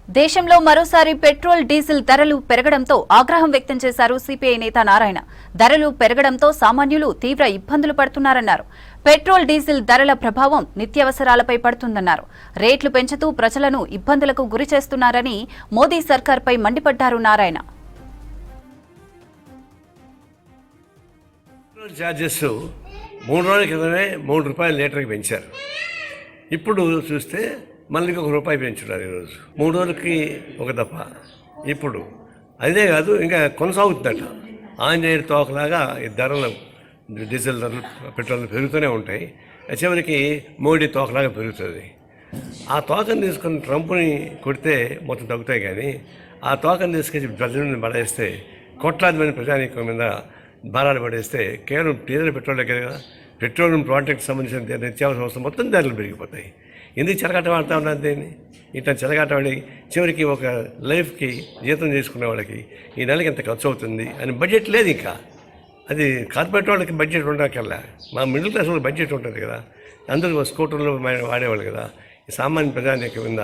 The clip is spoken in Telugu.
దేశంలో మరోసారి పెట్రోల్ డీజిల్ ధరలు పెరగడంతో ఆగ్రహం వ్యక్తం చేశారు సిపిఐ నేత నారాయణ. ధరలు పెరగడంతో సామాన్యులు తీవ్ర ఇబ్బందులు పడుతున్నారన్నారు. పెట్రోల్ డీజిల్ ధరల ప్రభావం నిత్యావసరాలపై పడుతుందన్నారు. రేట్లు పెంచుతూ ప్రజలను ఇబ్బందులకు గురి చేస్తున్నారని మోదీ సర్కార్పై మండిపడ్డారు నారాయణ. చార్జెస్ 3 రోజుల క్రితమే ₹3 లీటర్కి పెంచారు. ఇప్పుడు చూస్తే మళ్ళీ ₹1 పెంచున్నారు. ఈరోజు 3 రోజులకి ఒక దఫ. ఇప్పుడు అదే కాదు, ఇంకా కొనసాగుతుందట. ఆంజనేయుడు తోకలాగా ఈ ధరలు, డీజిల్ ధరలు, పెట్రోల్ పెరుగుతూనే ఉంటాయి. చివరికి మోడీ తోకలాగా పెరుగుతుంది. ఆ తోకను తీసుకుని ట్రంప్ని కొడితే మొత్తం తగ్గుతాయి, కానీ ఆ తోకను తీసుకొచ్చి ప్రజలను పడేస్తే, కోట్లాది మంది ప్రజానీకం మీద భారాలు పడేస్తే కేవలం డీజిల్ పెట్రోల్ దగ్గర కదా, పెట్రోలియం ప్రాడక్ట్కి సంబంధించిన నిత్యావసర వస్తువులు మొత్తం ధరలు పెరిగిపోతాయి. ఎందుకు చెలగాట వాడుతూ ఉన్నారు దీన్ని? ఇట్లా చెలగాట వాడి చివరికి ఒక లైఫ్కి జీతం చేసుకునే వాళ్ళకి ఈ నెలకి ఎంత ఖర్చు అవుతుంది అని బడ్జెట్ లేదు. ఇంకా అది కార్పొరేట్ వాళ్ళకి బడ్జెట్ ఉండకల్లా, మా మిడిల్ క్లాస్ వాళ్ళకి బడ్జెట్ ఉంటుంది కదా. అందరూ స్కూటర్లు వాడేవాళ్ళు కదా. ఈ సామాన్య ప్రజానీకం కింద